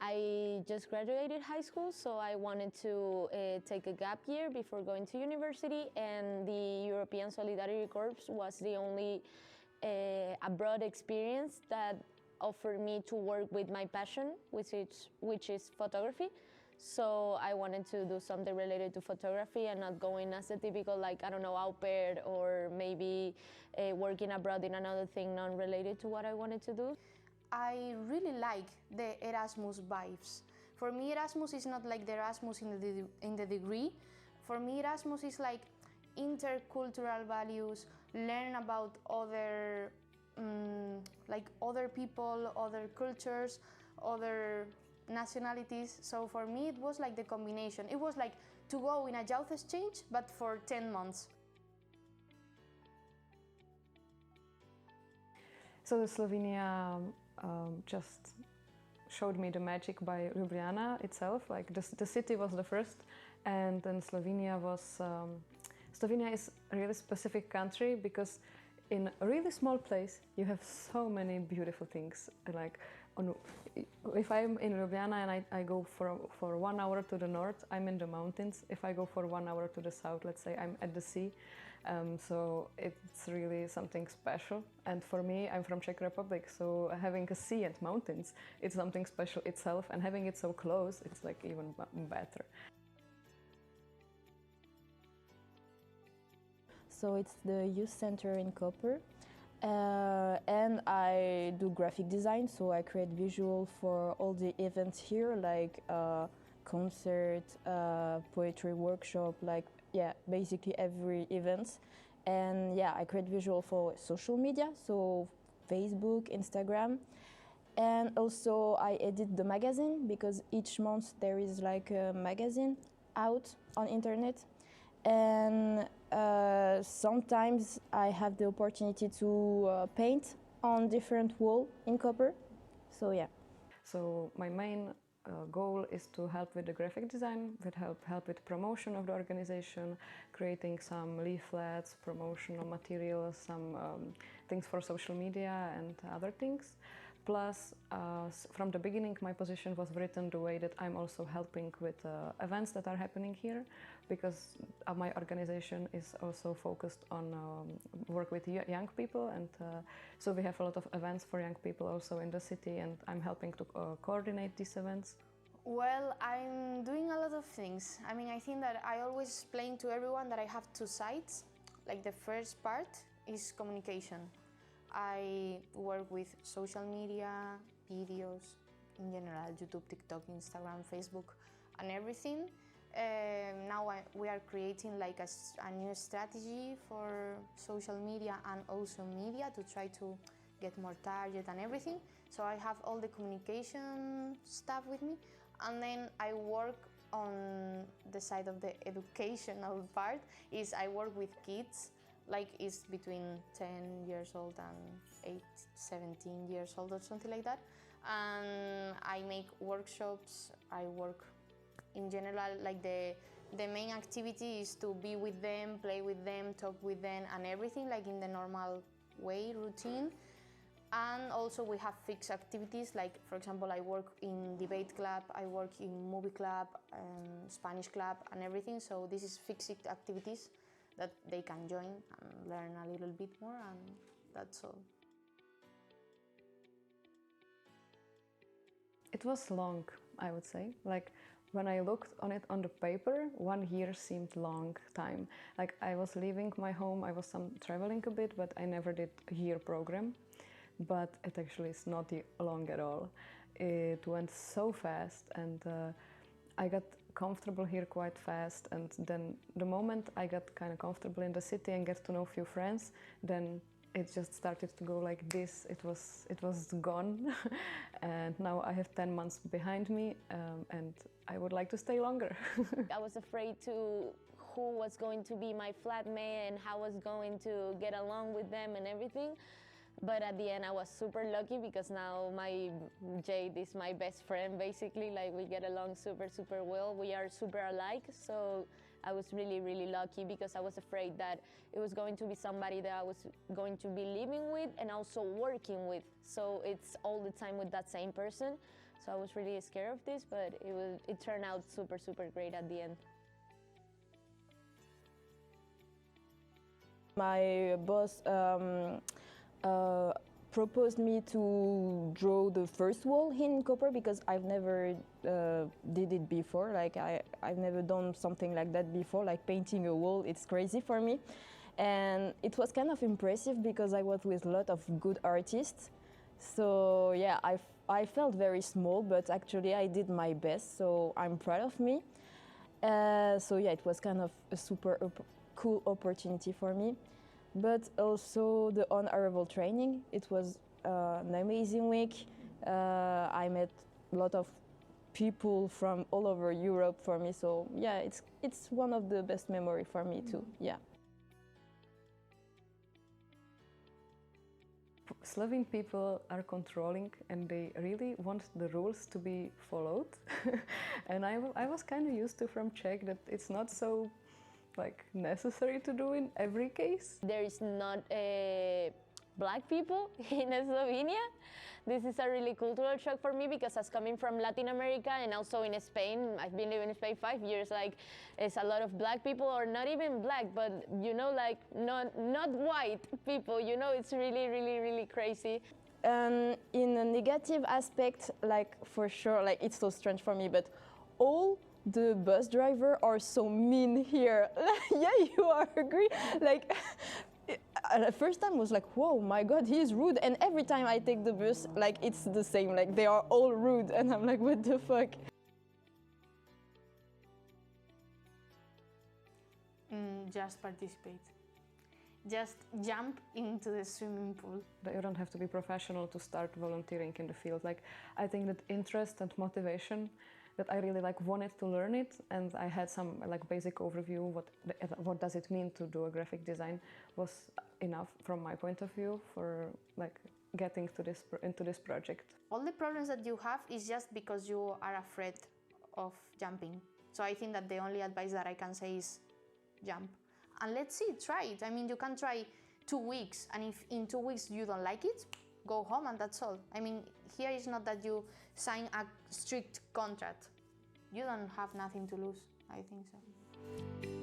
I just graduated high school, so I wanted to take a gap year before going to university, and the European Solidarity Corps was the only abroad experience that offered me to work with my passion, which is photography. So I wanted to do something related to photography and not going as a typical, like, I don't know, au pair, or maybe working abroad in another thing non-related to what I wanted to do. I really like the Erasmus vibes. For me, Erasmus is not like the Erasmus in the degree. For me, Erasmus is like intercultural values, learn about other people, other cultures, other nationalities. So for me, it was like the combination. It was like to go in a youth exchange, but for 10 months. So Slovenia just showed me the magic by Ljubljana itself. Like the city was the first, and then Slovenia was. Slovenia is a really specific country because in a really small place you have so many beautiful things. Like if I'm in Ljubljana and I go for 1 hour to the north, I'm in the mountains. If I go for 1 hour to the south, let's say, I'm at the sea. So it's really something special. And for me, I'm from Czech Republic, so having a sea and mountains, it's something special itself, and having it so close, it's like even better. So it's the youth center in Koper, and I do graphic design, so I create visual for all the events here, like concert, poetry workshop, like basically every event. And I create visual for social media, so Facebook, Instagram, and also I edit the magazine, because each month there is like a magazine out on internet. And sometimes I have the opportunity to paint on different wall in Koper. So So my main goal is to help with the graphic design, help with promotion of the organization, creating some leaflets, promotional materials, some things for social media and other things. Plus, from the beginning, my position was written the way that I'm also helping with events that are happening here, because my organization is also focused on work with young people, and so we have a lot of events for young people also in the city, and I'm helping to coordinate these events. Well, I'm doing a lot of things. I mean, I think that I always explain to everyone that I have two sides. Like, the first part is communication. I work with social media, videos, in general, YouTube, TikTok, Instagram, Facebook, and everything. Now we are creating like a new strategy for social media and also media to try to get more target and everything. So I have all the communication stuff with me, and then I work on the side of the educational part. I work with kids. Like, it's between 10 years old and 17 years old or something like that. And I make workshops, I work in general, like the main activity is to be with them, play with them, talk with them and everything, like in the normal way, routine. And also we have fixed activities, like for example, I work in debate club, I work in movie club, Spanish club and everything. So this is fixed activities that they can join and learn a little bit more, and that's all. It was long, I would say. Like, when I looked on it on the paper, 1 year seemed long time. Like, I was leaving my home, I was traveling a bit, but I never did a year program. But it actually is not long at all. It went so fast, and I got comfortable here quite fast, and then the moment I got kind of comfortable in the city and get to know a few friends, then it just started to go like this. It was gone. And now I have 10 months behind me, and I would like to stay longer. I was afraid to who was going to be my flatmate and how I was going to get along with them and everything. But at the end I was super lucky, because now my Jade is my best friend basically. Like, we get along super well. We are super alike, so I was really lucky, because I was afraid that it was going to be somebody that I was going to be living with and also working with. So it's all the time with that same person. So I was really scared of this, but it turned out super, super great at the end. My boss proposed me to draw the first wall in copper because I've never did it before. Like I've never done something like that before, like painting a wall. It's crazy for me. And it was kind of impressive because I was with a lot of good artists. So yeah, I felt very small, but actually I did my best, so I'm proud of me. So yeah, it was kind of a super cool opportunity for me. But also the on-arrival training, it was an amazing week. I met a lot of people from all over Europe for me, so yeah, it's one of the best memory for me too, yeah. Slovene people are controlling and they really want the rules to be followed. And I was kind of used to from Czech that it's not so like necessary to do in every case. There is not black people in Slovenia. This is a really cultural shock for me because as coming from Latin America and also in Spain, I've been living in Spain 5 years, like it's a lot of black people, or not even black, but you know, like not white people, you know, it's really, really, really crazy. In a negative aspect, like for sure, like it's so strange for me, but all the bus driver are so mean here. Yeah, you are agree? Like, the first time was like, whoa, my God, he is rude. And every time I take the bus, like it's the same. Like they are all rude, and I'm like, what the fuck? Just participate. Just jump into the swimming pool. You don't have to be professional to start volunteering in the field. Like, I think that interest and motivation, that I really like wanted to learn it, and I had some like basic overview what does it mean to do a graphic design, was enough from my point of view for like getting to into this project. All the problems that you have is just because you are afraid of jumping. So I think that the only advice that I can say is jump. And let's see, try it. I mean, you can try 2 weeks, and if in 2 weeks you don't like it, go home and that's all. I mean, here is not that you sign a strict contract. You don't have nothing to lose, I think so.